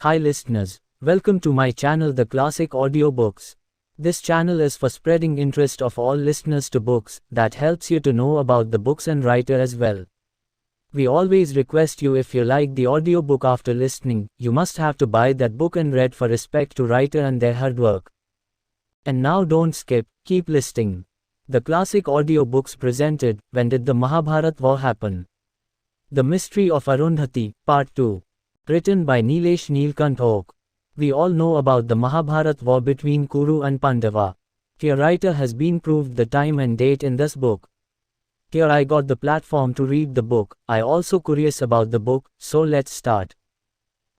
Hi listeners, welcome to my channel The Classic Audiobooks. This channel is for spreading interest of all listeners to books, that helps you to know about the books and writer as well. We always request you, if you like the audiobook after listening, you must have to buy that book and read for respect to writer and their hard work. And now don't skip, keep listening. The Classic Audiobooks presented, When Did the Mahabharata War Happen? The Mystery of Arundhuti, Part 2. Written by Nilesh Nilkanth. We all know about the Mahabharata War between Kuru and Pandava. Here writer has been proved the time and date in this book. Here I got the platform to read the book. I also curious about the book, so let's start.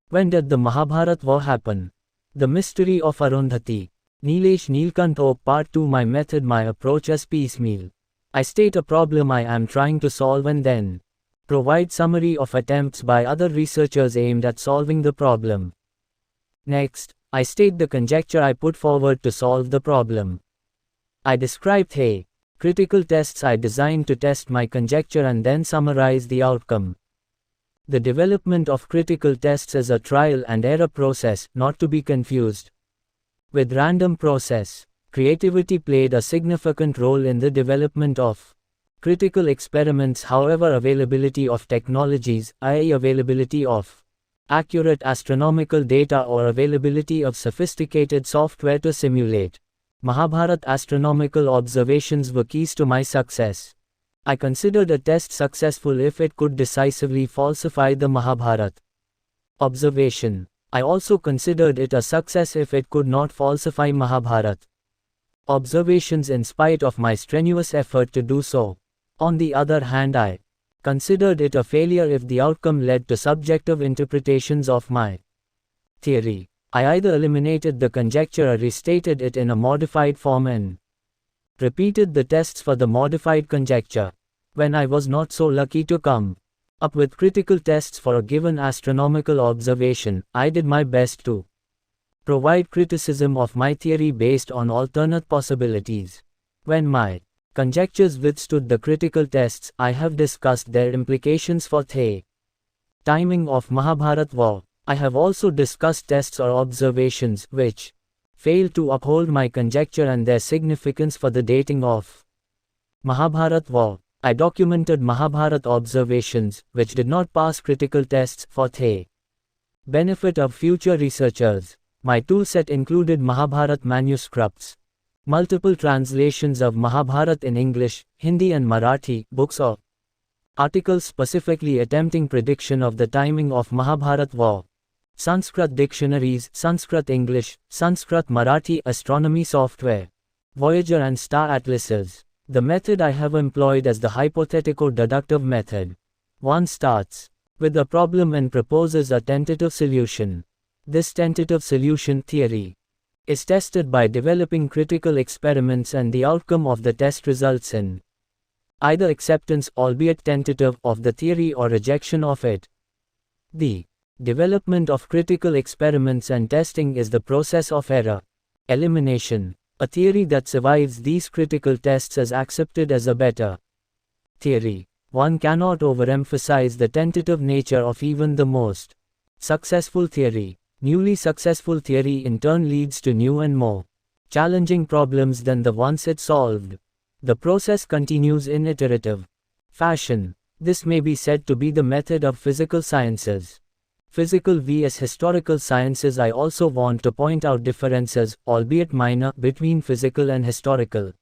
When did the Mahabharata War happen? The Mystery of Arundhuti. Nilesh Nilkanth. Part 2. My method, my approach as piecemeal. I state a problem I am trying to solve and then provide summary of attempts by other researchers aimed at solving the problem. Next, I state the conjecture I put forward to solve the problem. I describe critical tests I designed to test my conjecture and then summarize the outcome. The development of critical tests is a trial and error process, not to be confused with random process. Creativity played a significant role in the development of critical experiments. However, availability of technologies, i.e. availability of accurate astronomical data or availability of sophisticated software to simulate Mahabharata astronomical observations were keys to my success. I considered a test successful if it could decisively falsify the Mahabharata observation. I also considered it a success if it could not falsify Mahabharata observations in spite of my strenuous effort to do so. On the other hand, I considered it a failure if the outcome led to subjective interpretations of my theory. I either eliminated the conjecture or restated it in a modified form and repeated the tests for the modified conjecture. When I was not so lucky to come up with critical tests for a given astronomical observation, I did my best to provide criticism of my theory based on alternate possibilities. When my conjectures withstood the critical tests, I have discussed their implications for the timing of Mahabharata War. I have also discussed tests or observations which failed to uphold my conjecture and their significance for the dating of Mahabharata War. I documented Mahabharata observations which did not pass critical tests for the benefit of future researchers. My toolset included Mahabharata manuscripts, multiple translations of Mahabharata in English, Hindi and Marathi, books or articles specifically attempting prediction of the timing of Mahabharata War, Sanskrit dictionaries, Sanskrit English, Sanskrit Marathi astronomy software, Voyager and star atlases. The method I have employed as the hypothetico-deductive method. One starts with a problem and proposes a tentative solution. This tentative solution theory is tested by developing critical experiments, and the outcome of the test results in either acceptance, albeit tentative, of the theory or rejection of it. The development of critical experiments and testing is the process of error elimination. A theory that survives these critical tests is accepted as a better theory. One cannot overemphasize the tentative nature of even the most successful theory. Newly successful theory in turn leads to new and more challenging problems than the ones it solved. The process continues in iterative fashion. This may be said to be the method of physical sciences. Physical vs historical sciences. I also want to point out differences, albeit minor, between physical and historical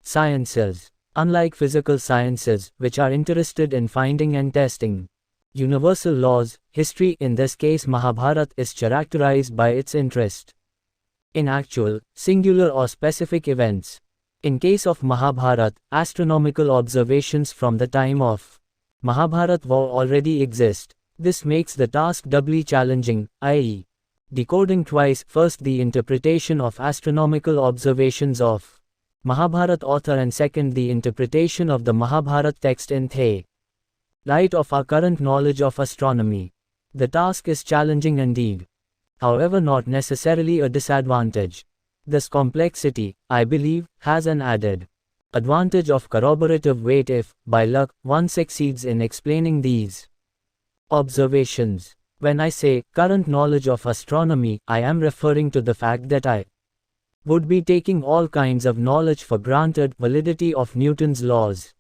sciences. Unlike physical sciences, which are interested in finding and testing universal laws, history, in this case Mahabharata, is characterized by its interest in actual, singular or specific events. In case of Mahabharata, astronomical observations from the time of Mahabharata War already exist. This makes the task doubly challenging, i.e. decoding twice, first the interpretation of astronomical observations of Mahabharata author and second the interpretation of the Mahabharata text in the light of our current knowledge of astronomy. The task is challenging indeed. However, not necessarily a disadvantage. This complexity, I believe, has an added advantage of corroborative weight if, by luck, one succeeds in explaining these observations. When I say current knowledge of astronomy, I am referring to the fact that I would be taking all kinds of knowledge for granted: validity of Newton's laws,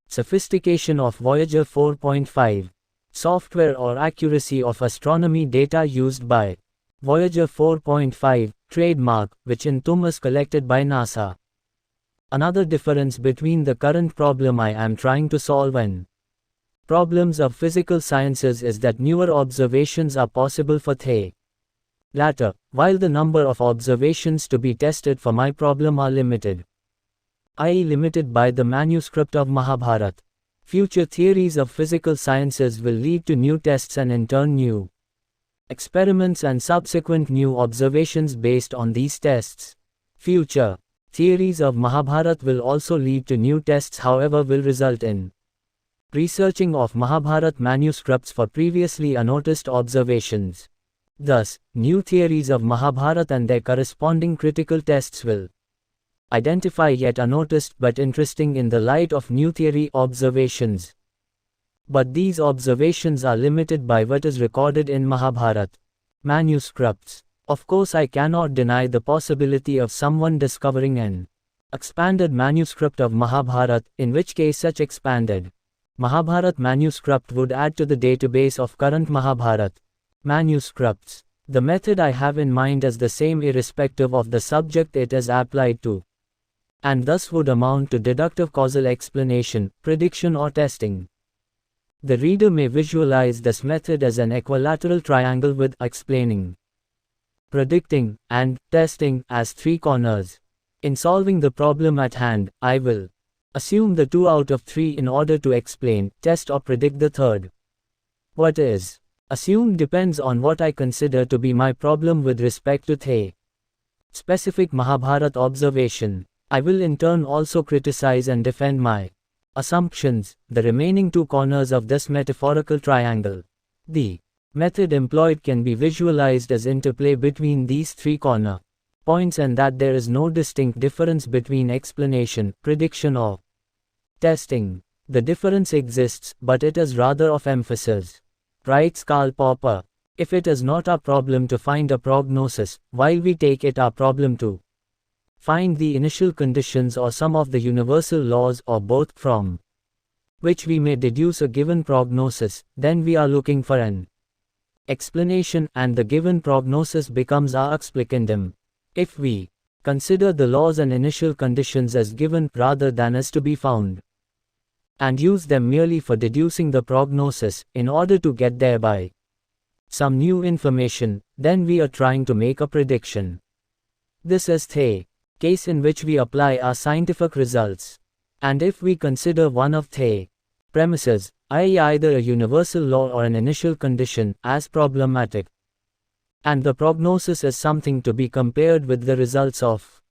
sophistication of Voyager 4.5, software or accuracy of astronomy data used by Voyager 4.5, trademark, which in TUM is collected by NASA. Another difference between the current problem I am trying to solve and problems of physical sciences is that newer observations are possible for the latter, while the number of observations to be tested for my problem are limited, i.e. limited by the manuscript of Mahabharata. Future theories of physical sciences will lead to new tests and in turn new experiments and subsequent new observations based on these tests. Future theories of Mahabharata will also lead to new tests, however will result in researching of Mahabharata manuscripts for previously unnoticed observations. Thus, new theories of Mahabharata and their corresponding critical tests will identify yet unnoticed but interesting in the light of new theory observations. But these observations are limited by what is recorded in Mahabharata manuscripts. Of course, I cannot deny the possibility of someone discovering an expanded manuscript of Mahabharata, in which case such expanded Mahabharata manuscript would add to the database of current Mahabharata manuscripts. The method I have in mind is the same irrespective of the subject it is applied to, and thus would amount to deductive causal explanation, prediction or testing. The reader may visualize this method as an equilateral triangle with explaining, predicting, and testing as three corners. In solving the problem at hand, I will assume the 2 out of 3 in order to explain, test or predict the third. What is assumed depends on what I consider to be my problem with respect to the specific Mahabharata observation. I will in turn also criticize and defend my assumptions, the remaining 2 corners of this metaphorical triangle. The method employed can be visualized as interplay between these 3 corner points, and that there is no distinct difference between explanation, prediction or testing. The difference exists, but it is rather of emphasis. Writes Karl Popper. If it is not our problem to find a prognosis, while we take it our problem to find the initial conditions or some of the universal laws or both from which we may deduce a given prognosis, then we are looking for an explanation, and the given prognosis becomes our explicandum. If we consider the laws and initial conditions as given rather than as to be found, and use them merely for deducing the prognosis, in order to get thereby some new information, then we are trying to make a prediction. This is the case in which we apply our scientific results. And if we consider one of the premises, i.e. either a universal law or an initial condition, as problematic, and the prognosis is something to be compared with the results of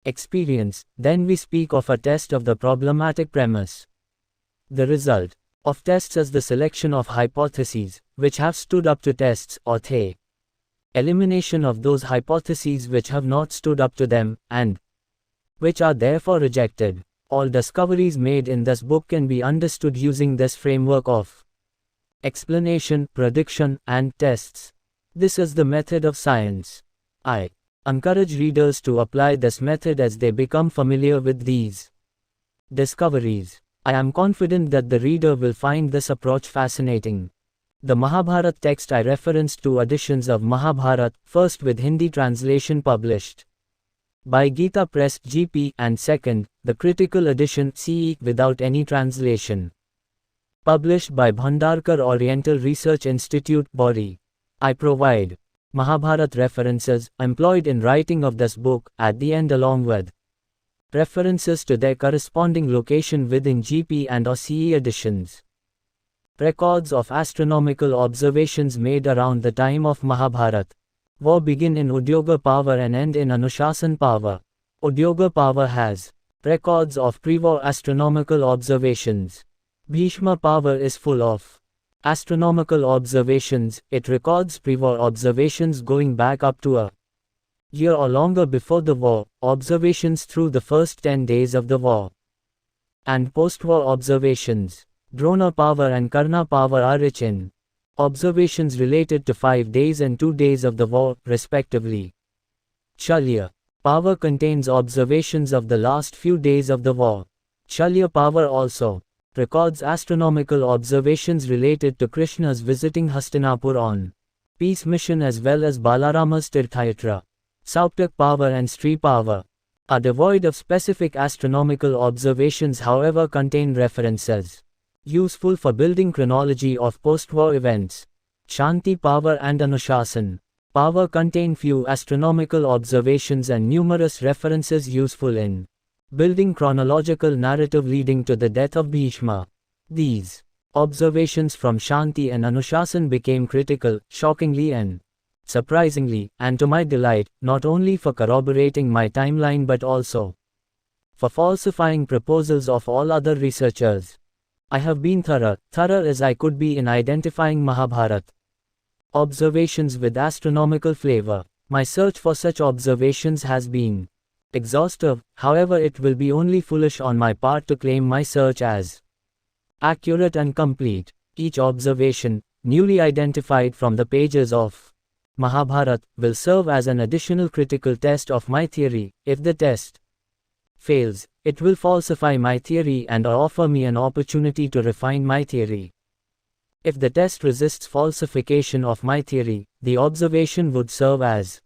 experience, then we speak of a test of the problematic premise. The result of tests is the selection of hypotheses, which have stood up to tests, or the elimination of those hypotheses which have not stood up to them, and which are therefore rejected. All discoveries made in this book can be understood using this framework of explanation, prediction, and tests. This is the method of science. I encourage readers to apply this method as they become familiar with these discoveries. I am confident that the reader will find this approach fascinating. The Mahabharata text I referenced 2 editions of Mahabharata, first with Hindi translation published by Gita Press GP, and second, the critical edition CE without any translation, published by Bhandarkar Oriental Research Institute, Bori. I provide Mahabharata references employed in writing of this book at the end, along with references to their corresponding location within GP and or CE editions. Records of astronomical observations made around the time of Mahabharata War begin in Udyoga Power and end in Anushasan Power. Udyoga Power has records of pre-war astronomical observations. Bhishma Power is full of astronomical observations. It records pre-war observations going back up to a year or longer before the war, observations through the first 10 days of the war, and post-war observations. Drona Power and Karna Power are rich in Observations related to 5 days and 2 days of the war, respectively. Chalya Power contains observations of the last few days of the war. Chalya Power also records astronomical observations related to Krishna's visiting Hastinapur on peace mission as well as Balarama's Tirthayatra. Sauptak Power and Mystry Power are devoid of specific astronomical observations, however contain references useful for building chronology of post-war events. Shanti Power and Anushasan Power contain few astronomical observations and numerous references useful in building chronological narrative leading to the death of Bhishma. These observations from Shanti and Anushasan became critical, shockingly and surprisingly, and to my delight, not only for corroborating my timeline but also for falsifying proposals of all other researchers. I have been thorough as I could be in identifying Mahabharata observations with astronomical flavor. My search for such observations has been exhaustive, however it will be only foolish on my part to claim my search as accurate and complete. Each observation, newly identified from the pages of Mahabharata, will serve as an additional critical test of my theory. If the test fails, it will falsify my theory and offer me an opportunity to refine my theory. If the test resists falsification of my theory, the observation would serve as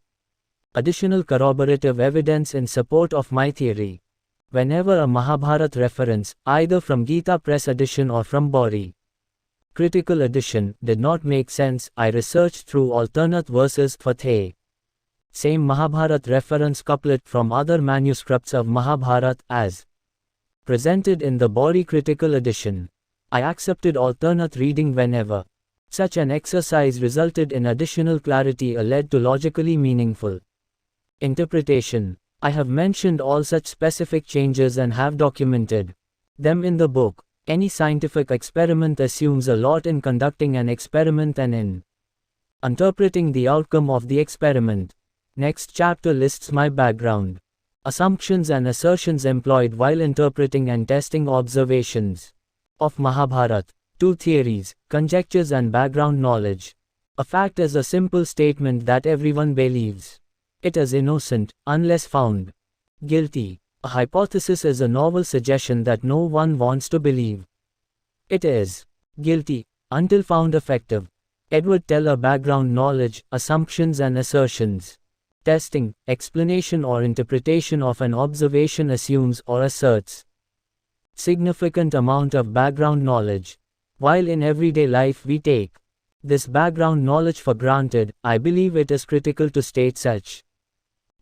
additional corroborative evidence in support of my theory. Whenever a Mahabharata reference, either from Gita Press edition or from Bori Critical edition, did not make sense, I researched through alternate verses for the same Mahabharata reference couplet from other manuscripts of Mahabharata as presented in the Bori Critical edition. I accepted alternate reading whenever such an exercise resulted in additional clarity or led to logically meaningful interpretation. I have mentioned all such specific changes and have documented them in the book. Any scientific experiment assumes a lot in conducting an experiment and in interpreting the outcome of the experiment. Next chapter lists my background, assumptions and assertions employed while interpreting and testing observations of Mahabharata. 2 theories, conjectures and background knowledge. A fact is a simple statement that everyone believes. It is innocent, unless found guilty. A hypothesis is a novel suggestion that no one wants to believe. It is guilty, until found effective. Edward Teller. Background knowledge, assumptions and assertions. Testing, explanation or interpretation of an observation assumes or asserts significant amount of background knowledge. While in everyday life we take this background knowledge for granted, I believe it is critical to state such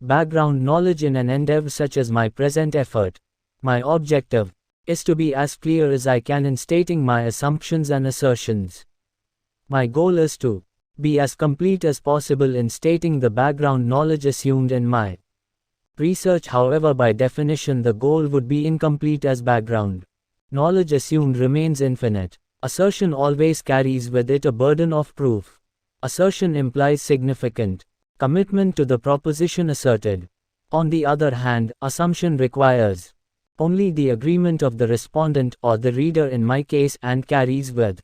background knowledge in an endeavor such as my present effort. My objective is to be as clear as I can in stating my assumptions and assertions. My goal is to be as complete as possible in stating the background knowledge assumed in my research. However, by definition the goal would be incomplete as background knowledge assumed remains infinite. Assertion always carries with it a burden of proof. Assertion implies significant commitment to the proposition asserted. On the other hand, assumption requires only the agreement of the respondent or the reader in my case and carries with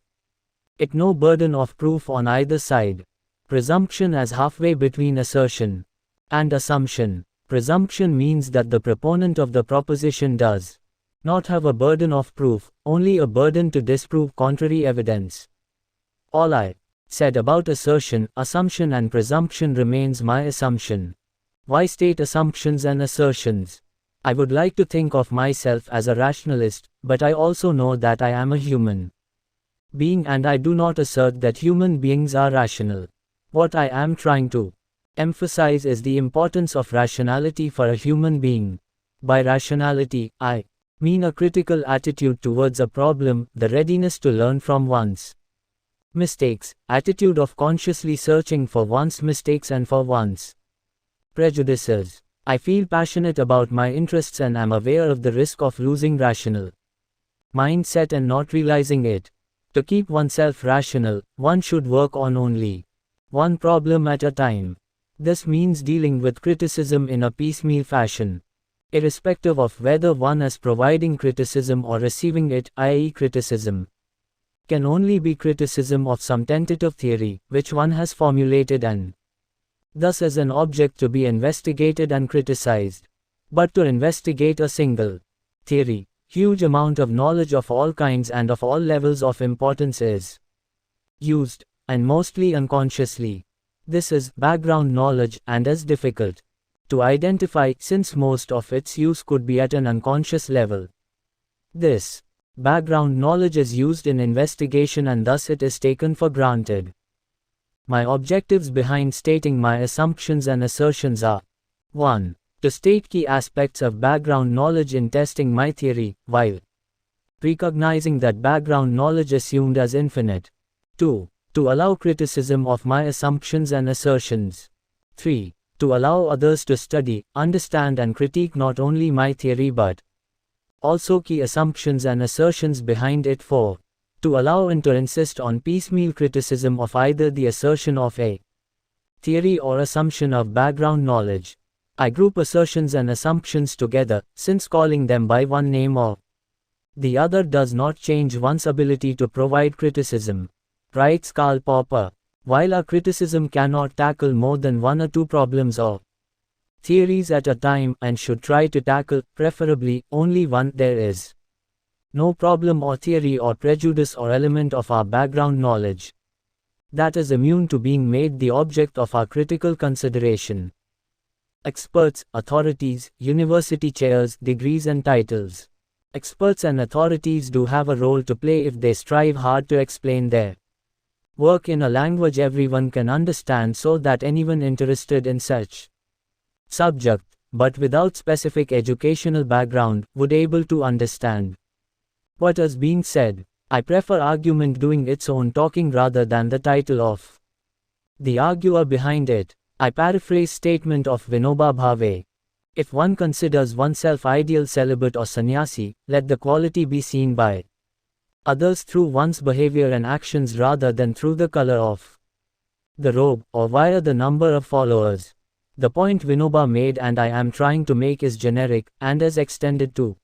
it no burden of proof on either side. Presumption as halfway between assertion and assumption. Presumption means that the proponent of the proposition does not have a burden of proof, only a burden to disprove contrary evidence. All I said about assertion, assumption and presumption remains my assumption. Why state assumptions and assertions? I would like to think of myself as a rationalist, but I also know that I am a human being and I do not assert that human beings are rational. What I am trying to emphasize is the importance of rationality for a human being. By rationality, I mean a critical attitude towards a problem, the readiness to learn from one's mistakes, attitude of consciously searching for one's mistakes and for one's prejudices. I feel passionate about my interests and am aware of the risk of losing rational mindset and not realizing it. To keep oneself rational, one should work on only one problem at a time. This means dealing with criticism in a piecemeal fashion, irrespective of whether one is providing criticism or receiving it, i.e. criticism can only be criticism of some tentative theory, which one has formulated and thus is an object to be investigated and criticized. But to investigate a single theory, huge amount of knowledge of all kinds and of all levels of importance is used, and mostly unconsciously. This is background knowledge and is difficult to identify since most of its use could be at an unconscious level. This background knowledge is used in investigation and thus it is taken for granted. My objectives behind stating my assumptions and assertions are 1. To state key aspects of background knowledge in testing my theory, while recognizing that background knowledge assumed as infinite. 2. To allow criticism of my assumptions and assertions. 3. To allow others to study, understand and critique not only my theory but also key assumptions and assertions behind it. 4. To allow and to insist on piecemeal criticism of either the assertion of a theory or assumption of background knowledge. I group assertions and assumptions together, since calling them by one name or the other does not change one's ability to provide criticism. Writes Karl Popper. While a criticism cannot tackle more than one or two problems or theories at a time and should try to tackle, preferably, only one, there is no problem or theory or prejudice or element of our background knowledge that is immune to being made the object of our critical consideration. Experts, authorities, university chairs, degrees and titles. Experts and authorities do have a role to play if they strive hard to explain their work in a language everyone can understand so that anyone interested in such subject, but without specific educational background, would able to understand what is being said. I prefer argument doing its own talking rather than the title of the arguer behind it. I paraphrase statement of Vinoba Bhave. If one considers oneself ideal celibate or sannyasi, let the quality be seen by others through one's behavior and actions rather than through the color of the robe, or via the number of followers. The point Vinoba made and I am trying to make is generic, and is extended to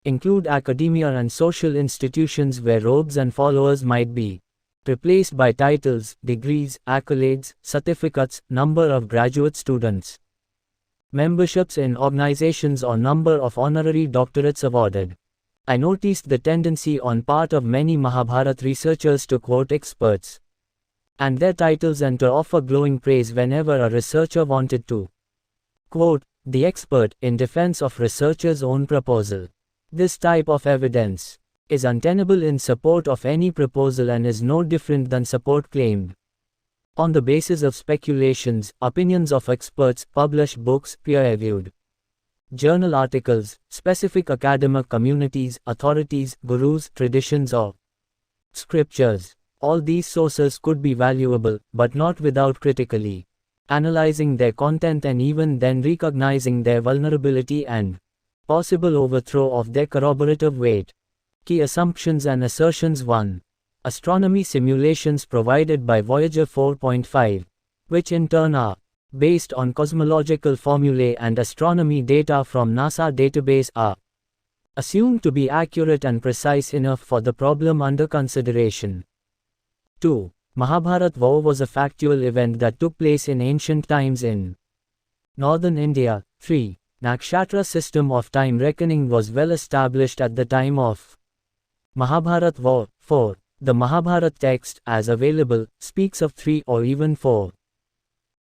include academia and social institutions where robes and followers might be replaced by titles, degrees, accolades, certificates, number of graduate students, memberships in organizations or number of honorary doctorates awarded. I noticed the tendency on part of many Mahabharata researchers to quote experts and their titles and to offer glowing praise whenever a researcher wanted to quote the expert in defense of researcher's own proposal. This type of evidence is untenable in support of any proposal and is no different than support claimed on the basis of speculations, opinions of experts, published books, peer-reviewed journal articles, specific academic communities, authorities, gurus, traditions or scriptures. All these sources could be valuable, but not without critically analyzing their content and even then recognizing their vulnerability and possible overthrow of their corroborative weight. Key assumptions and assertions. 1. Astronomy simulations provided by Voyager 4.5, which in turn are based on cosmological formulae and astronomy data from NASA database, are assumed to be accurate and precise enough for the problem under consideration. 2. Mahabharata War was a factual event that took place in ancient times in northern India. 3. Nakshatra system of time reckoning was well established at the time of Mahabharata War. 4. The Mahabharata text, as available, speaks of 3 or even 4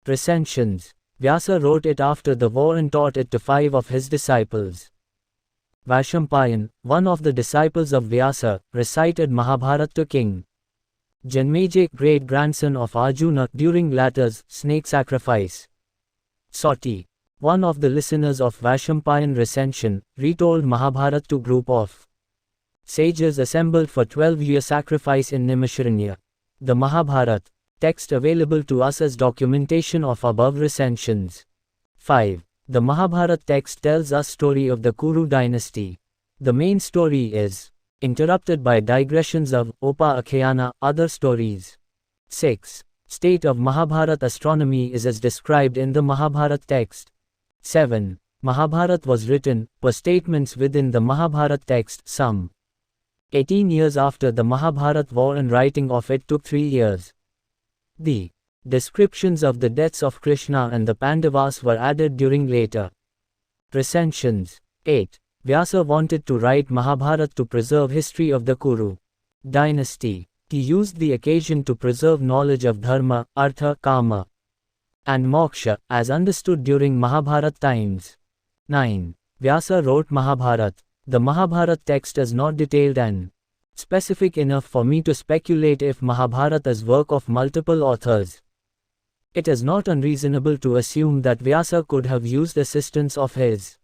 recensions. Vyasa wrote it after the war and taught it to 5 of his disciples. Vaishampayan, one of the disciples of Vyasa, recited Mahabharata to King Janmejay, great-grandson of Arjuna, during latter's snake sacrifice. Soti, one of the listeners of Vaishampayan recension, retold Mahabharata to group of sages assembled for 12-year sacrifice in Nimisharanya. The Mahabharata text available to us as documentation of above recensions. 5. The Mahabharata text tells us story of the Kuru dynasty. The main story is interrupted by digressions of Upa-Akhyana, other stories. 6. State of Mahabharata astronomy is as described in the Mahabharata text. 7. Mahabharata was written, per statements within the Mahabharata text, some 18 years after the Mahabharata War, and writing of it took 3 years. The descriptions of the deaths of Krishna and the Pandavas were added during later recensions. 8. Vyasa wanted to write Mahabharata to preserve history of the Kuru dynasty. He used the occasion to preserve knowledge of dharma, artha, kama, and moksha, as understood during Mahabharata times. 9. Vyasa wrote Mahabharata. The Mahabharata text is not detailed and specific enough for me to speculate if Mahabharata is work of multiple authors. It is not unreasonable to assume that Vyasa could have used assistance of his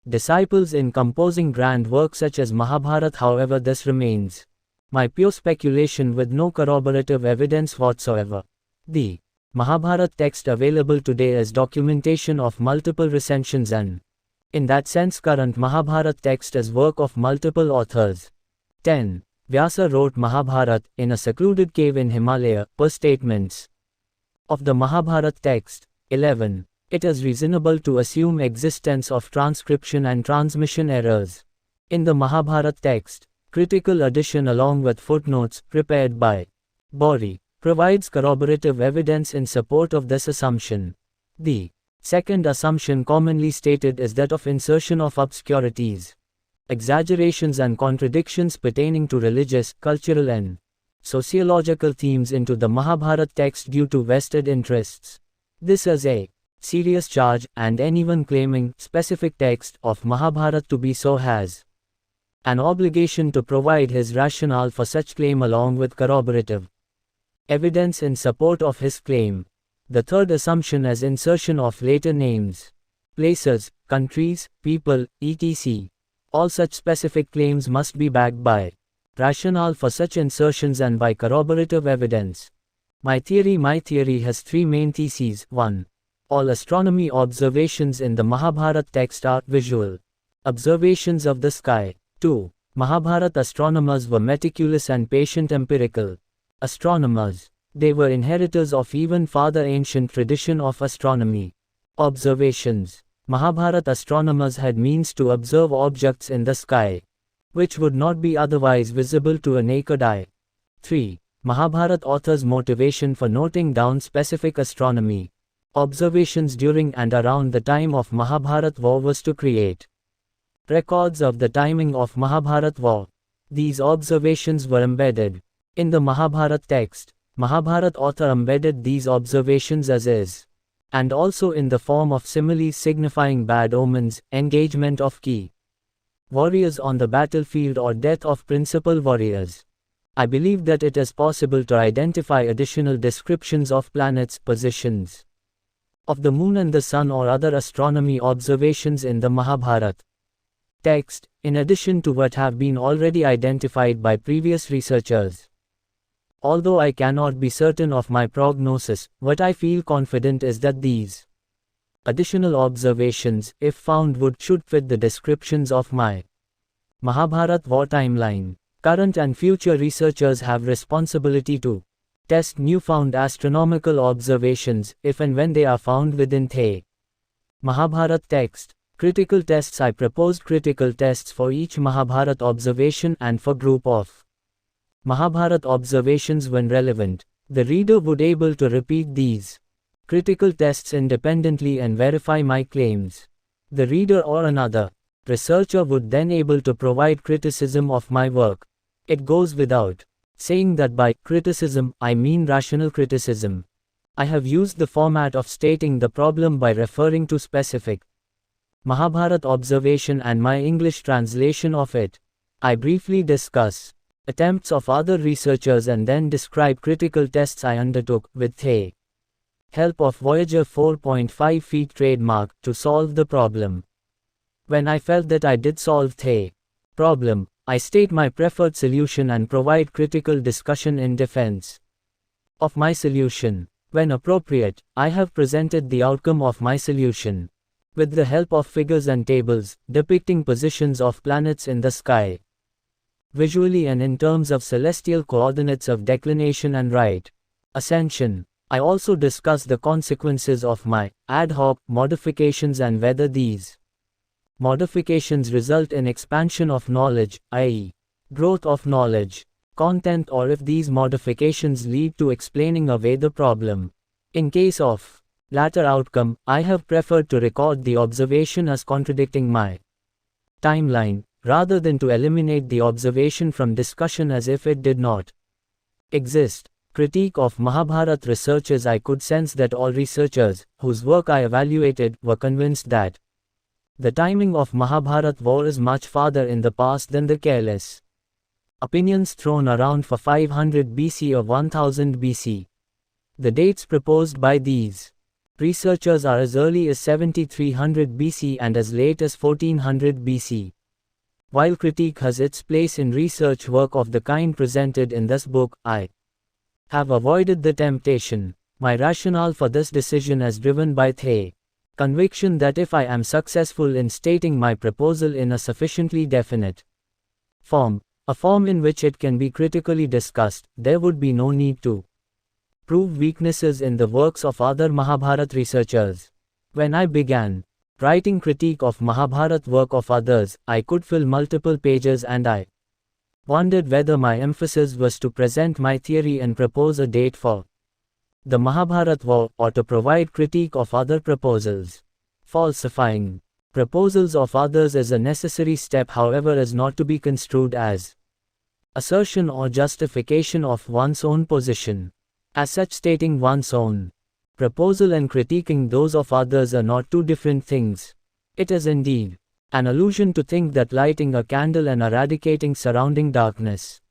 disciples in composing grand works such as Mahabharata. However, this remains my pure speculation with no corroborative evidence whatsoever. The Mahabharata text available today is documentation of multiple recensions, and in that sense current Mahabharata text is work of multiple authors. 10. Vyasa wrote Mahabharata in a secluded cave in Himalaya, per statements of the Mahabharata text. 11. It is reasonable to assume existence of transcription and transmission errors in the Mahabharata text. Critical addition along with footnotes, prepared by Bori, provides corroborative evidence in support of this assumption. The second assumption commonly stated is that of insertion of obscurities, exaggerations and contradictions pertaining to religious, cultural and sociological themes into the Mahabharata text due to vested interests. This is a serious charge, and anyone claiming specific text of Mahabharata to be so has an obligation to provide his rationale for such claim along with corroborative evidence in support of his claim. The third assumption is insertion of later names, places, countries, people, etc. All such specific claims must be backed by rationale for such insertions and by corroborative evidence. My theory has three main theses. 1. All astronomy observations in the Mahabharata text are visual observations of the sky. 2. Mahabharata astronomers were meticulous and patient empirical astronomers. They were inheritors of even farther ancient tradition of astronomy observations. Mahabharata astronomers had means to observe objects in the sky which would not be otherwise visible to a naked eye. 3. Mahabharata authors' motivation for noting down specific astronomy observations during and around the time of Mahabharata War was to create records of the timing of Mahabharata War. These observations were embedded in the Mahabharata text. Mahabharata author embedded these observations as is, and also in the form of similes signifying bad omens, engagement of key warriors on the battlefield or death of principal warriors. I believe that it is possible to identify additional descriptions of planets' positions, of the moon and the sun or other astronomy observations in the Mahabharata text, in addition to what have been already identified by previous researchers. Although I cannot be certain of my prognosis, what I feel confident is that these additional observations, if found, should fit the descriptions of my Mahabharata War timeline. Current and future researchers have responsibility to test newfound astronomical observations, if and when they are found within the Mahabharata text. Critical tests. I proposed critical tests for each Mahabharata observation and for group of Mahabharata observations when relevant. The reader would able to repeat these critical tests independently and verify my claims. The reader or another researcher would then able to provide criticism of my work. It goes without saying that by criticism I mean rational criticism. I have used the format of stating the problem by referring to specific Mahabharata observation and my English translation of it. I briefly discuss attempts of other researchers and then describe critical tests I undertook, with the help of Voyager 4.5 feet trademark, to solve the problem. When I felt that I did solve the problem, I state my preferred solution and provide critical discussion in defense of my solution. When appropriate, I have presented the outcome of my solution, with the help of figures and tables, depicting positions of planets in the sky, visually and in terms of celestial coordinates of declination and right ascension. I also discuss the consequences of my ad hoc modifications and whether these modifications result in expansion of knowledge, i.e., growth of knowledge, content, or if these modifications lead to explaining away the problem. In case of latter outcome, I have preferred to record the observation as contradicting my timeline, rather than to eliminate the observation from discussion as if it did not exist. Critique of Mahabharata researchers. I could sense that all researchers, whose work I evaluated, were convinced that the timing of Mahabharata War is much farther in the past than the careless opinions thrown around for 500 BC or 1000 BC. The dates proposed by these researchers are as early as 7300 BC and as late as 1400 BC. While critique has its place in research work of the kind presented in this book, I have avoided the temptation. My rationale for this decision is driven by the conviction that if I am successful in stating my proposal in a sufficiently definite form, a form in which it can be critically discussed, there would be no need to prove weaknesses in the works of other Mahabharata researchers. When I began writing critique of Mahabharata work of others, I could fill multiple pages, and I wondered whether my emphasis was to present my theory and propose a date for the Mahabharata War, or to provide critique of other proposals. Falsifying proposals of others is a necessary step, however, is not to be construed as assertion or justification of one's own position. As such, stating one's own proposal and critiquing those of others are not two different things. It is indeed an illusion to think that lighting a candle and eradicating surrounding darkness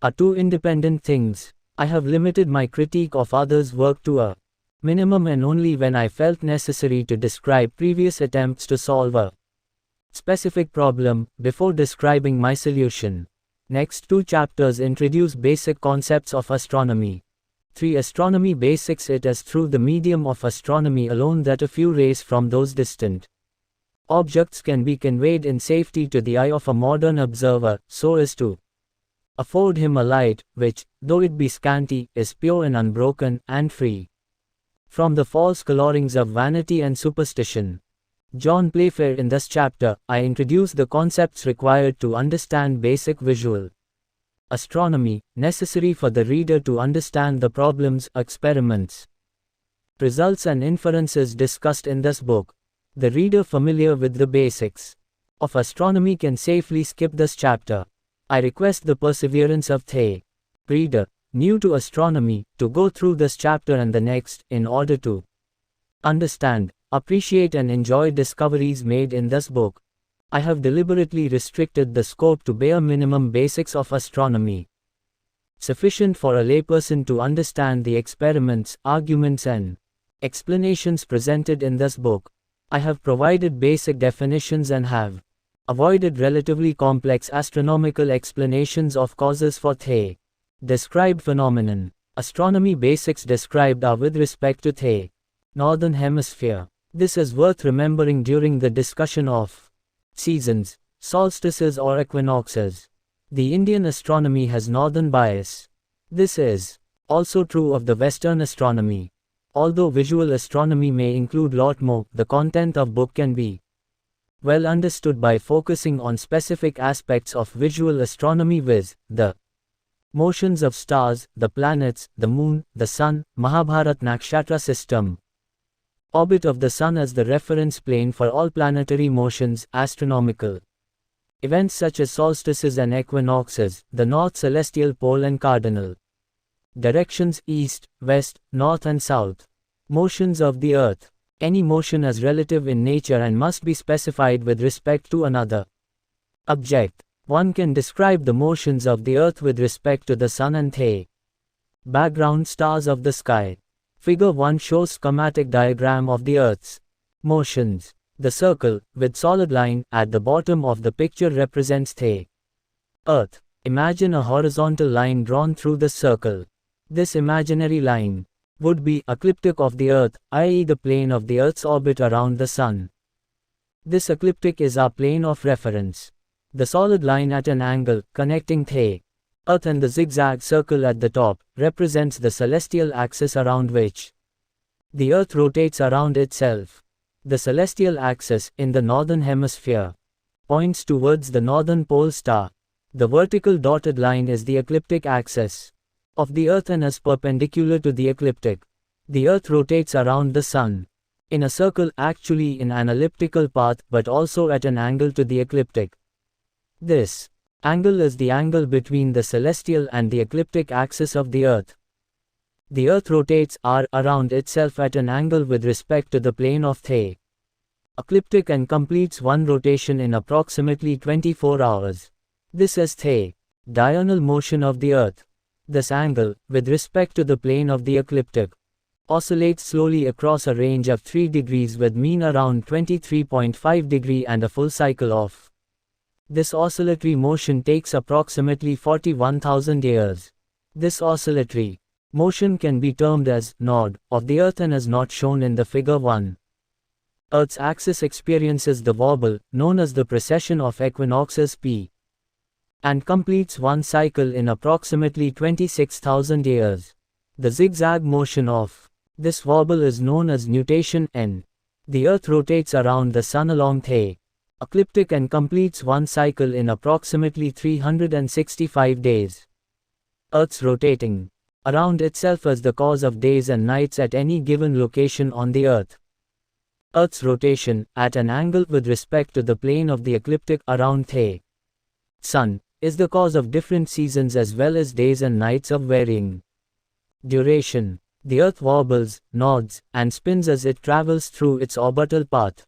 are two independent things. I have limited my critique of others' work to a minimum, and only when I felt necessary to describe previous attempts to solve a specific problem, before describing my solution. Next two chapters introduce basic concepts of astronomy. 3. Astronomy basics. It is through the medium of astronomy alone that a few rays from those distant objects can be conveyed in safety to the eye of a modern observer, so as to afford him a light, which, though it be scanty, is pure and unbroken, and free from the false colorings of vanity and superstition. John Playfair. In this chapter, I introduce the concepts required to understand basic visual astronomy, necessary for the reader to understand the problems, experiments, results, and inferences discussed in this book. The reader familiar with the basics of astronomy can safely skip this chapter. I request the perseverance of the reader new to astronomy to go through this chapter and the next, in order to understand, appreciate, and enjoy discoveries made in this book. I have deliberately restricted the scope to bare minimum basics of astronomy, sufficient for a layperson to understand the experiments, arguments, and explanations presented in this book. I have provided basic definitions and have avoided relatively complex astronomical explanations of causes for the described phenomenon. Astronomy basics described are with respect to the northern hemisphere. This is worth remembering during the discussion of seasons, solstices, or equinoxes. The Indian astronomy has northern bias. This is also true of the Western astronomy. Although visual astronomy may include lot more, the content of book can be well understood by focusing on specific aspects of visual astronomy, viz., the motions of stars, the planets, the moon, the sun, Mahabharata Nakshatra system, orbit of the sun as the reference plane for all planetary motions, astronomical events such as solstices and equinoxes, the north celestial pole and cardinal directions, east, west, north, and south. Motions of the earth. Any motion is relative in nature and must be specified with respect to another object. One can describe the motions of the earth with respect to the sun and the background stars of the sky. Figure 1 shows schematic diagram of the earth's motions. The circle, with solid line, at the bottom of the picture represents the earth. Imagine a horizontal line drawn through the circle. This imaginary line would be ecliptic of the earth, i.e. the plane of the earth's orbit around the sun. This ecliptic is our plane of reference. The solid line at an angle, connecting the earth and the zigzag circle at the top, represents the celestial axis around which the earth rotates around itself. The celestial axis, in the northern hemisphere, points towards the northern pole star. The vertical dotted line is the ecliptic axis of the Earth and is perpendicular to the ecliptic. The Earth rotates around the Sun in a circle, actually in an elliptical path, but also at an angle to the ecliptic. This angle is the angle between the celestial and the ecliptic axis of the Earth. The Earth rotates around itself at an angle with respect to the plane of the ecliptic and completes one rotation in approximately 24 hours. This is the diurnal motion of the Earth. This angle, with respect to the plane of the ecliptic, oscillates slowly across a range of 3 degrees with mean around 23.5 degree and a full cycle of. This oscillatory motion takes approximately 41,000 years. This oscillatory motion can be termed as nod of the Earth and is not shown in the figure 1. Earth's axis experiences the wobble, known as the precession of equinoxes p, and completes one cycle in approximately 26,000 years. The zigzag motion of this wobble is known as nutation n. The Earth rotates around the Sun along the ecliptic and completes one cycle in approximately 365 days. Earth's rotating around itself is the cause of days and nights at any given location on the Earth. Earth's rotation, at an angle with respect to the plane of the ecliptic around the Sun, is the cause of different seasons as well as days and nights of varying duration. The Earth wobbles, nods, and spins as it travels through its orbital path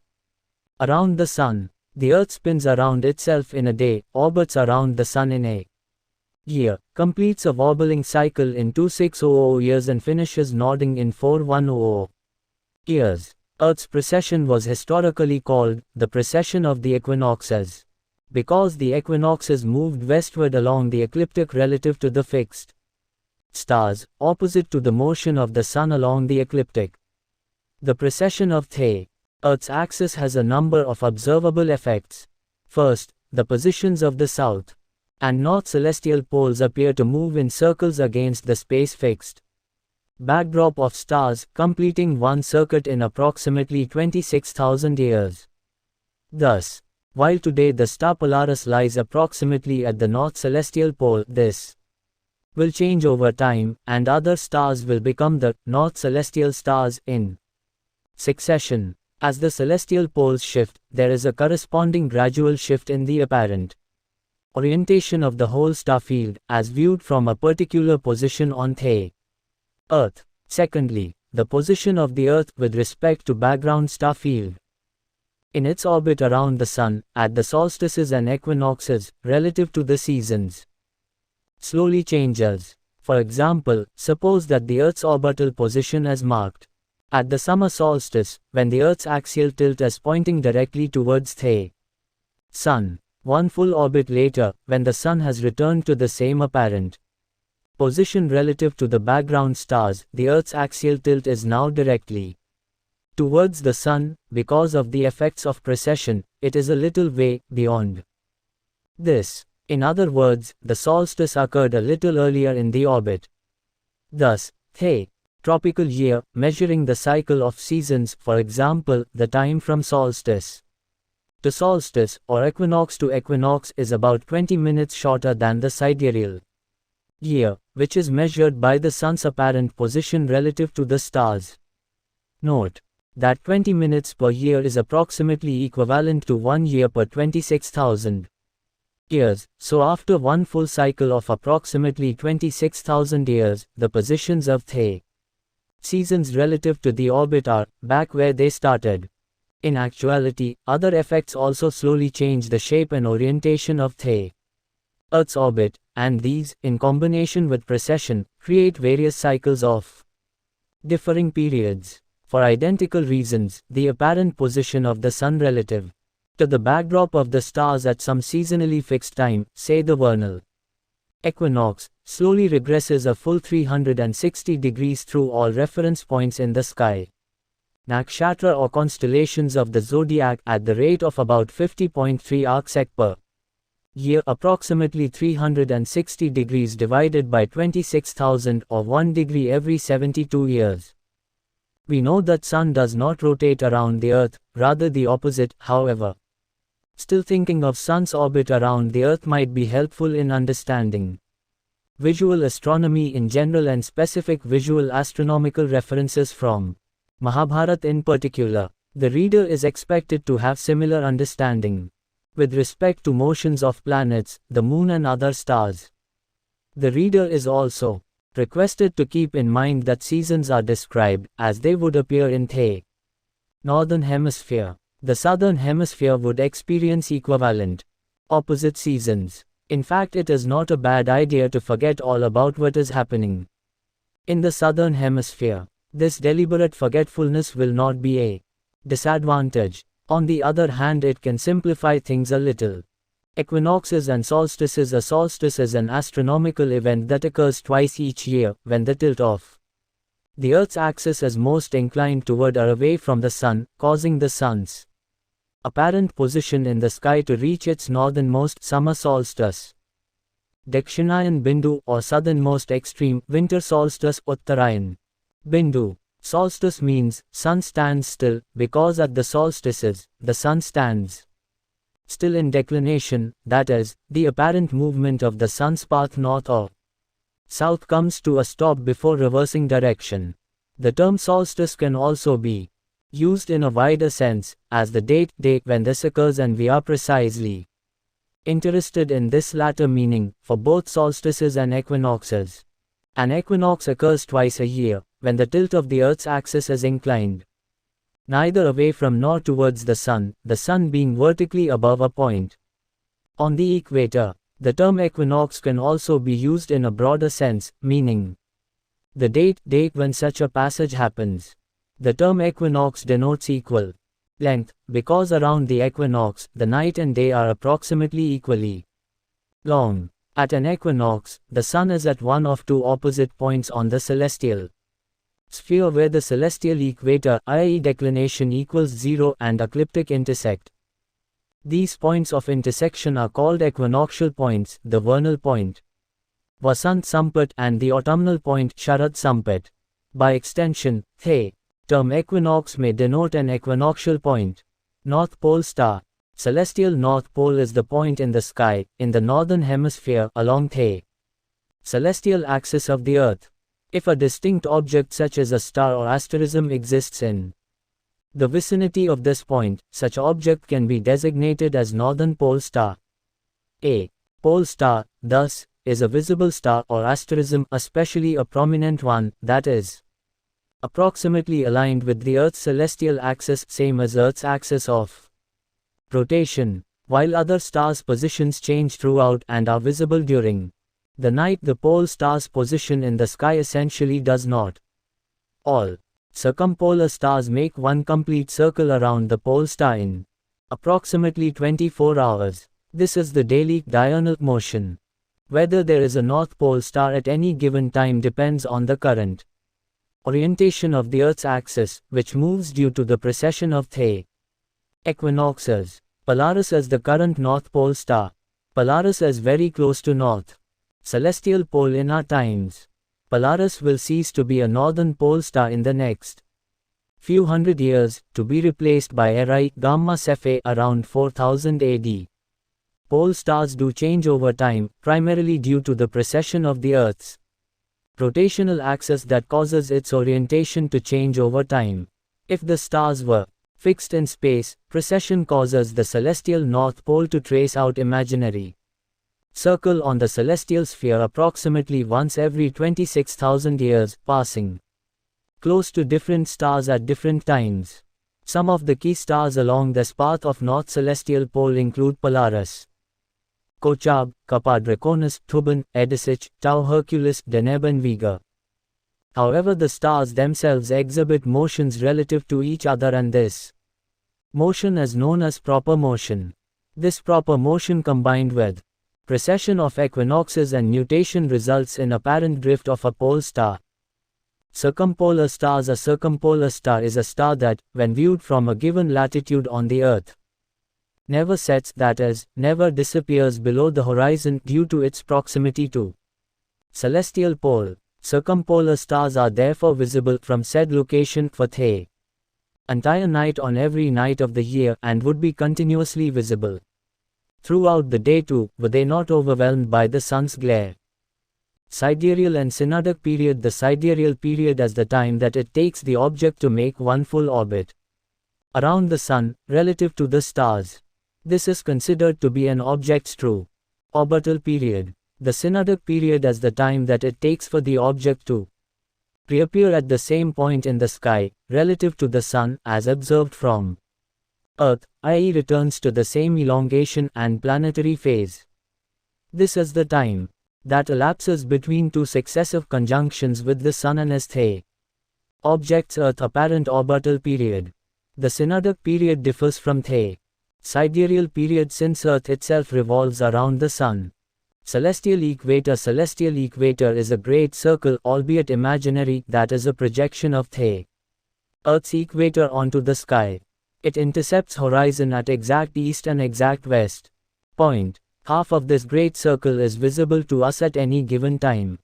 around the Sun. The Earth spins around itself in a day, orbits around the Sun in a year, completes a wobbling cycle in 2600 years and finishes nodding in 4100 years. Earth's precession was historically called the precession of the equinoxes, because the equinoxes moved westward along the ecliptic relative to the fixed stars, opposite to the motion of the Sun along the ecliptic. The precession of the Earth's axis has a number of observable effects. First, the positions of the south and north celestial poles appear to move in circles against the space-fixed backdrop of stars, completing one circuit in approximately 26,000 years. Thus, while today the star Polaris lies approximately at the north celestial pole, this will change over time, and other stars will become the north celestial stars in succession. As the celestial poles shift, there is a corresponding gradual shift in the apparent orientation of the whole star field, as viewed from a particular position on the Earth. Secondly, the position of the Earth with respect to background star field in its orbit around the Sun, at the solstices and equinoxes, relative to the seasons, slowly changes. For example, suppose that the Earth's orbital position is marked at the summer solstice, when the Earth's axial tilt is pointing directly towards the Sun. One full orbit later, when the Sun has returned to the same apparent position relative to the background stars, the Earth's axial tilt is now directly towards the Sun. Because of the effects of precession, it is a little way beyond this. In other words, the solstice occurred a little earlier in the orbit. Thus, the tropical year, measuring the cycle of seasons, for example, the time from solstice to solstice, or equinox to equinox, is about 20 minutes shorter than the sidereal year, which is measured by the Sun's apparent position relative to the stars. Note that 20 minutes per year is approximately equivalent to 1 year per 26,000 years, so after one full cycle of approximately 26,000 years, the positions of the seasons relative to the orbit are back where they started. In actuality, other effects also slowly change the shape and orientation of the Earth's orbit, and these, in combination with precession, create various cycles of differing periods. For identical reasons, the apparent position of the Sun relative to the backdrop of the stars at some seasonally fixed time, say the vernal equinox, slowly regresses a full 360 degrees through all reference points in the sky. Nakshatra or constellations of the zodiac at the rate of about 50.3 arcsec per year, approximately 360 degrees divided by 26,000 or 1 degree every 72 years. We know that Sun does not rotate around the Earth, rather the opposite, however. Still thinking of Sun's orbit around the Earth might be helpful in understanding visual astronomy in general and specific visual astronomical references from Mahabharata in particular. The reader is expected to have similar understanding with respect to motions of planets, the moon and other stars. The reader is also requested to keep in mind that seasons are described as they would appear in the northern hemisphere. The southern hemisphere would experience equivalent, opposite seasons. In fact, it is not a bad idea to forget all about what is happening in the southern hemisphere. This deliberate forgetfulness will not be a disadvantage. On the other hand, it can simplify things a little. Equinoxes and solstices. A solstice is an astronomical event that occurs twice each year, when the tilt of the Earth's axis is most inclined toward or away from the Sun, causing the Sun's apparent position in the sky to reach its northernmost summer solstice, Dakshinayan Bindu, or southernmost extreme winter solstice, Uttarayan Bindu. Solstice means sun stands still, because at the solstices, the sun stands still in declination, that is, the apparent movement of the sun's path north or south comes to a stop before reversing direction. The term solstice can also be used in a wider sense, as the date when this occurs, and we are precisely interested in this latter meaning, for both solstices and equinoxes. An equinox occurs twice a year, when the tilt of the Earth's axis is inclined neither away from nor towards the Sun being vertically above a point on the equator. The term equinox can also be used in a broader sense, meaning the date when such a passage happens. The term equinox denotes equal length, because around the equinox, the night and day are approximately equally long. At an equinox, the Sun is at one of two opposite points on the celestial sphere where the celestial equator, i.e. declination equals 0, and ecliptic intersect. These points of intersection are called equinoctial points, the vernal point, Vasant Sampat, and the autumnal point, Sharad Sampat. By extension, the term equinox may denote an equinoctial point. North Pole star. Celestial North Pole is the point in the sky, in the northern hemisphere, along the celestial axis of the Earth. If a distinct object such as a star or asterism exists in the vicinity of this point, such object can be designated as northern pole star. A pole star, thus, is a visible star or asterism, especially a prominent one, that is approximately aligned with the Earth's celestial axis, same as Earth's axis of rotation. While other stars' positions change throughout and are visible during the night, the pole star's position in the sky essentially does not. All circumpolar stars make one complete circle around the pole star in approximately 24 hours. This is the daily diurnal motion. Whether there is a North Pole star at any given time depends on the current orientation of the Earth's axis, which moves due to the precession of the equinoxes. Polaris is the current North Pole star. Polaris is very close to North celestial pole in our times. Polaris will cease to be a northern pole star in the next few hundred years, to be replaced by Erai Gamma Cephei around 4000 AD. Pole stars do change over time, primarily due to the precession of the Earth's rotational axis that causes its orientation to change over time. If the stars were fixed in space, precession causes the celestial North Pole to trace out imaginary circle on the celestial sphere approximately once every 26,000 years, passing close to different stars at different times. Some of the key stars along this path of North Celestial Pole include Polaris, Kochab, Kappa Draconis, Thuban, Edisich, Tau Herculis, Deneb and Vega. However, the stars themselves exhibit motions relative to each other, and this motion is known as proper motion. This proper motion combined with precession of equinoxes and nutation results in apparent drift of a pole star. Circumpolar stars. A circumpolar star is a star that, when viewed from a given latitude on the Earth, never sets, that is, never disappears below the horizon due to its proximity to celestial pole. Circumpolar stars are therefore visible from said location for the entire night on every night of the year and would be continuously visible. Throughout the day too, were they not overwhelmed by the sun's glare. Sidereal and synodic period. The sidereal period as the time that it takes the object to make one full orbit around the sun, relative to the stars. This is considered to be an object's true orbital period. The synodic period as the time that it takes for the object to reappear at the same point in the sky, relative to the sun, as observed from Earth, i.e. returns to the same elongation and planetary phase. This is the time that elapses between two successive conjunctions with the sun and its object's Earth apparent orbital period. The synodic period differs from the sidereal period since Earth itself revolves around the sun. Celestial equator. Celestial equator is a great circle, albeit imaginary, that is a projection of the Earth's equator onto the sky. It intercepts horizon at exact east and exact west point. Half of this great circle is visible to us at any given time.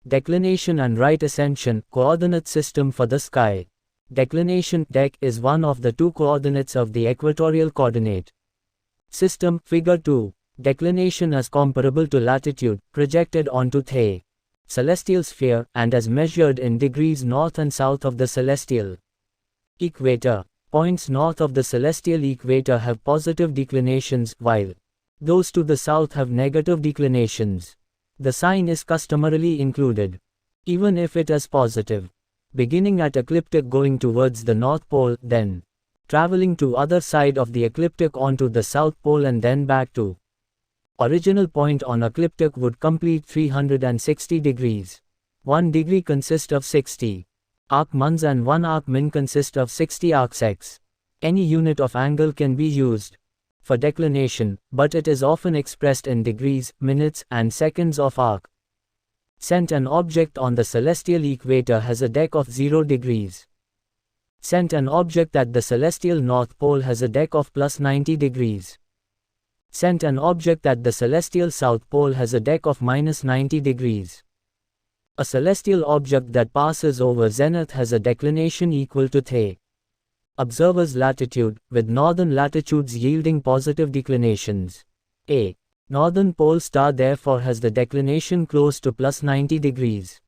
Declination and right ascension, coordinate system for the sky. Declination, dec, is one of the two coordinates of the equatorial coordinate system, figure 2. Declination is comparable to latitude, projected onto the celestial sphere, and as measured in degrees north and south of the celestial equator. Points north of the celestial equator have positive declinations, while those to the south have negative declinations. The sign is customarily included, even if it is positive, beginning at ecliptic going towards the North Pole, then traveling to other side of the ecliptic onto the South Pole and then back to original point on ecliptic would complete 360 degrees. 1 degree consists of 60 arc months and 1 arc min consists of 60 arcsecs. Any unit of angle can be used for declination, but it is often expressed in degrees, minutes, and seconds of arc. Cent. An object on the celestial equator has a dec of 0 degrees. Cent. An object at the celestial North Pole has a dec of plus 90 degrees. Cent. An object at the celestial South Pole has a dec of minus 90 degrees. A celestial object that passes over zenith has a declination equal to the observer's latitude, with northern latitudes yielding positive declinations. A northern pole star therefore has the declination close to plus 90 degrees.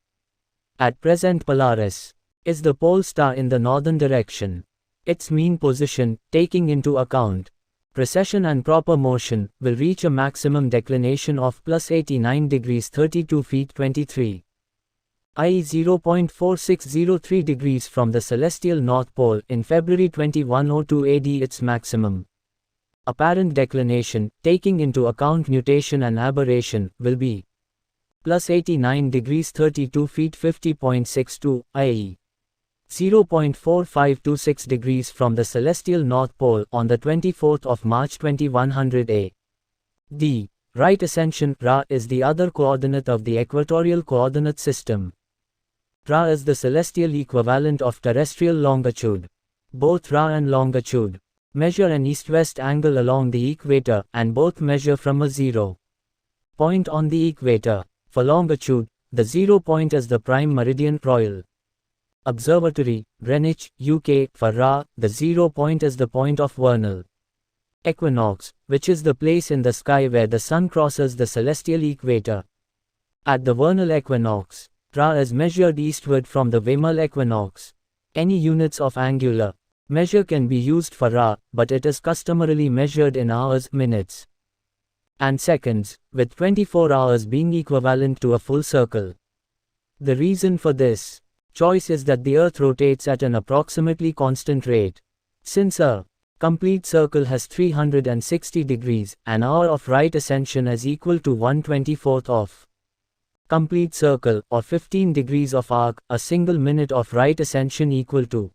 At present Polaris is the pole star in the northern direction. Its mean position, taking into account precession and proper motion, will reach a maximum declination of plus 89 degrees 32 feet 23. i.e. 0.4603 degrees from the celestial North Pole in February 2102 AD. Its maximum apparent declination, taking into account nutation and aberration, will be plus 89 degrees 32 feet 50.62, i.e. 0.4526 degrees from the celestial North Pole on the 24th of March 2100 AD. Right ascension, Ra, is the other coordinate of the equatorial coordinate system. Ra is the celestial equivalent of terrestrial longitude. Both Ra and longitude measure an east-west angle along the equator, and both measure from a 0 point on the equator. For longitude, the 0 point is the prime meridian. Royal Observatory, Greenwich, UK. For Ra, the 0 point is the point of vernal equinox, which is the place in the sky where the sun crosses the celestial equator. At the vernal equinox, Ra is measured eastward from the vernal equinox. Any units of angular measure can be used for Ra, but it is customarily measured in hours, minutes, and seconds, with 24 hours being equivalent to a full circle. The reason for this choice is that the Earth rotates at an approximately constant rate. Since a complete circle has 360 degrees, an hour of right ascension is equal to 1/24th of complete circle, or 15 degrees of arc. A single minute of right ascension equal to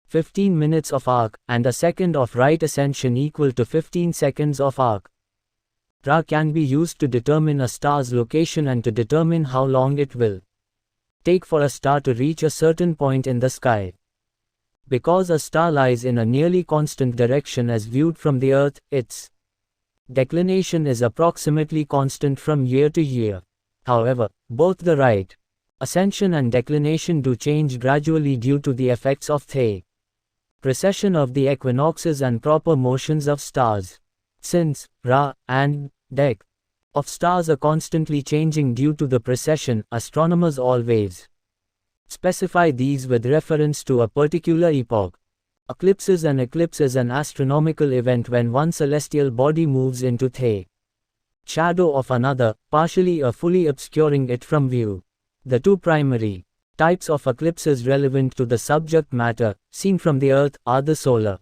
15 minutes of arc, and a second of right ascension equal to 15 seconds of arc. Ra can be used to determine a star's location and to determine how long it will take for a star to reach a certain point in the sky. Because a star lies in a nearly constant direction as viewed from the Earth, its declination is approximately constant from year to year. However, both the right ascension and declination do change gradually due to the effects of the precession of the equinoxes and proper motions of stars. Since Ra and Dek of stars are constantly changing due to the precession, astronomers always specify these with reference to a particular epoch. Eclipses. An eclipse is an astronomical event when one celestial body moves into the shadow of another, partially or fully obscuring it from view. The two primary types of eclipses relevant to the subject matter, seen from the Earth, are the solar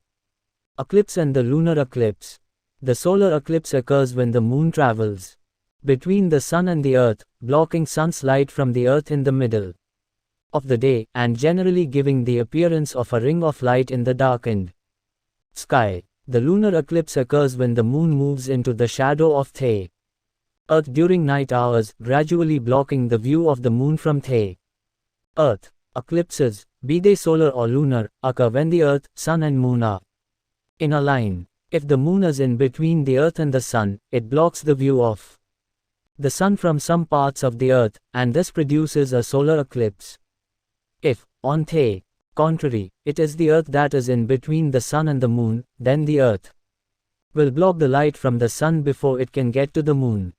eclipse and the lunar eclipse. The solar eclipse occurs when the moon travels between the sun and the Earth, blocking sun's light from the Earth in the middle of the day, and generally giving the appearance of a ring of light in the darkened sky. The lunar eclipse occurs when the moon moves into the shadow of the Earth during night hours, gradually blocking the view of the moon from the Earth. Eclipses, be they solar or lunar, occur when the Earth, Sun and Moon are in a line. If the moon is in between the Earth and the Sun, it blocks the view of the Sun from some parts of the Earth, and this produces a solar eclipse. If, on the contrary, it is the Earth that is in between the Sun and the Moon, then the Earth will block the light from the Sun before it can get to the Moon.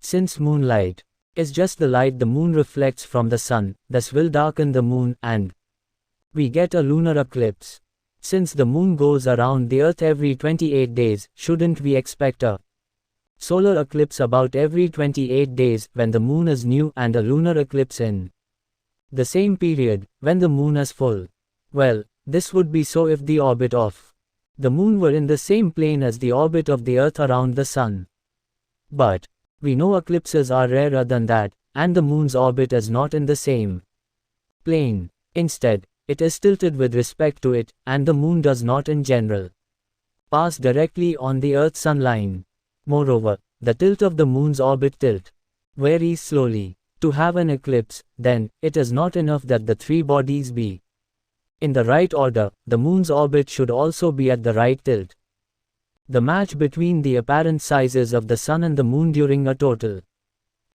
Since moonlight is just the light the Moon reflects from the Sun, this will darken the Moon, and we get a lunar eclipse. Since the Moon goes around the Earth every 28 days, shouldn't we expect a solar eclipse about every 28 days, when the Moon is new, and a lunar eclipse in the same period, when the Moon is full? Well, this would be so if the orbit of the Moon were in the same plane as the orbit of the Earth around the Sun. But we know eclipses are rarer than that, and the Moon's orbit is not in the same plane. Instead, it is tilted with respect to it, and the Moon does not in general pass directly on the Earth-Sun line. Moreover, the tilt of the Moon's orbit tilt varies slowly. To have an eclipse, then, it is not enough that the three bodies be in the right order, the Moon's orbit should also be at the right tilt. The match between the apparent sizes of the Sun and the Moon during a total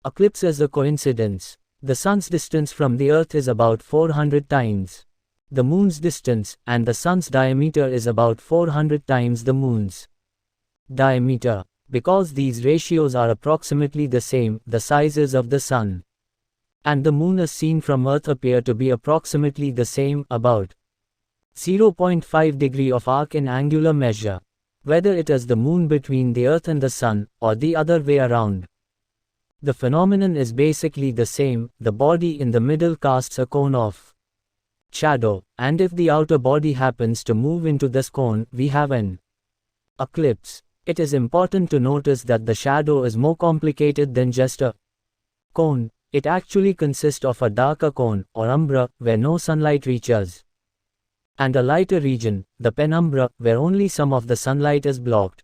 eclipse is a coincidence. The Sun's distance from the Earth is about 400 times the Moon's distance, and the Sun's diameter is about 400 times the Moon's diameter. Because these ratios are approximately the same, the sizes of the Sun and the Moon as seen from Earth appear to be approximately the same, about 0.5 degree of arc in angular measure. Whether it is the Moon between the Earth and the Sun, or the other way around, the phenomenon is basically the same. The body in the middle casts a cone of shadow, and if the outer body happens to move into this cone, we have an eclipse. It is important to notice that the shadow is more complicated than just a cone. It actually consists of a darker cone, or umbra, where no sunlight reaches, and a lighter region, the penumbra, where only some of the sunlight is blocked.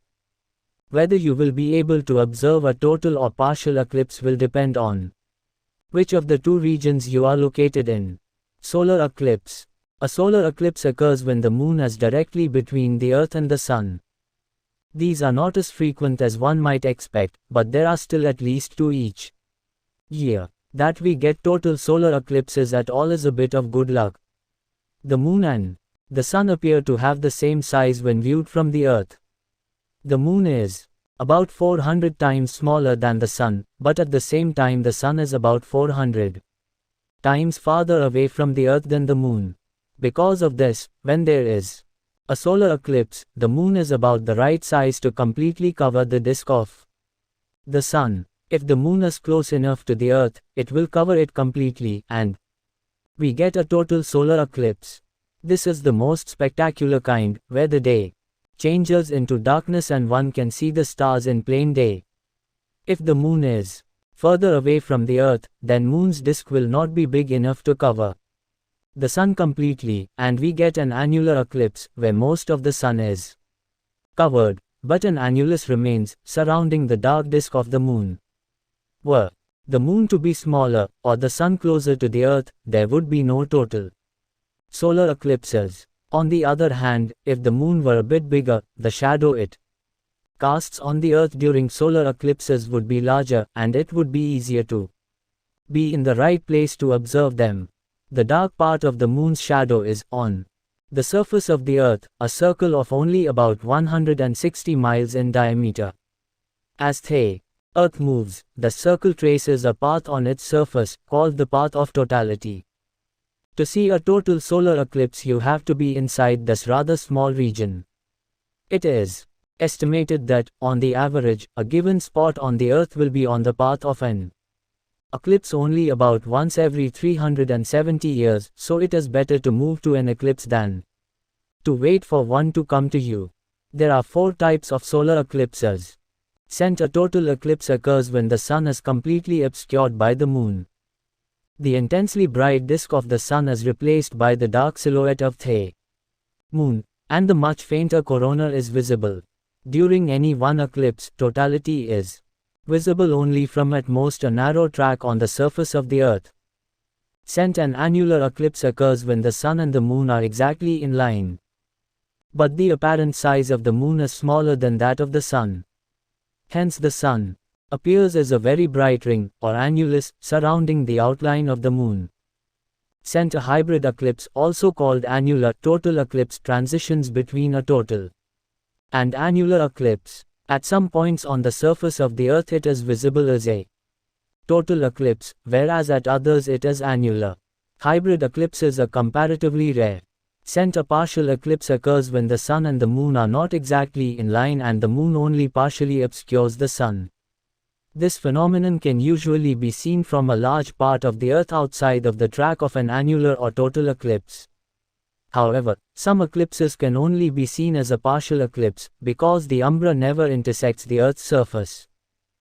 Whether you will be able to observe a total or partial eclipse will depend on which of the two regions you are located in. Solar eclipse. A solar eclipse occurs when the Moon is directly between the Earth and the Sun. These are not as frequent as one might expect, but there are still at least two each year. That we get total solar eclipses at all is a bit of good luck. The Moon and the Sun appear to have the same size when viewed from the Earth. The Moon is about 400 times smaller than the Sun, but at the same time the Sun is about 400 times farther away from the Earth than the Moon. Because of this, when there is a solar eclipse, the Moon is about the right size to completely cover the disk of the Sun. If the Moon is close enough to the Earth, it will cover it completely, and we get a total solar eclipse. This is the most spectacular kind, where the day changes into darkness and one can see the stars in plain day. If the Moon is further away from the Earth, then Moon's disk will not be big enough to cover the Sun completely, and we get an annular eclipse, where most of the Sun is covered, but an annulus remains, surrounding the dark disk of the Moon. Were the Moon to be smaller, or the Sun closer to the Earth, there would be no total solar eclipses. On the other hand, if the Moon were a bit bigger, the shadow it casts on the Earth during solar eclipses would be larger, and it would be easier to be in the right place to observe them. The dark part of the Moon's shadow is, on The surface of the Earth, a circle of only about 160 miles in diameter. As the Earth moves, the circle traces a path on its surface, called the path of totality. To see a total solar eclipse you have to be inside this rather small region. It is estimated that, on the average, a given spot on the Earth will be on the path of an eclipse only about once every 370 years, so it is better to move to an eclipse than to wait for one to come to you. There are 4 types of solar eclipses. A total eclipse occurs when the sun is completely obscured by the moon. The intensely bright disk of the sun is replaced by the dark silhouette of the moon, and the much fainter corona is visible. During any one eclipse, totality is visible only from at most a narrow track on the surface of the Earth. An annular eclipse occurs when the sun and the moon are exactly in line, but the apparent size of the moon is smaller than that of the sun. Hence the sun appears as a very bright ring, or annulus, surrounding the outline of the moon. A hybrid eclipse, also called annular total eclipse, transitions between a total and annular eclipse. At some points on the surface of the Earth it is visible as a total eclipse, whereas at others it is annular. Hybrid eclipses are comparatively rare. A partial eclipse occurs when the sun and the moon are not exactly in line and the moon only partially obscures the sun. This phenomenon can usually be seen from a large part of the Earth outside of the track of an annular or total eclipse. However, some eclipses can only be seen as a partial eclipse, because the umbra never intersects the Earth's surface.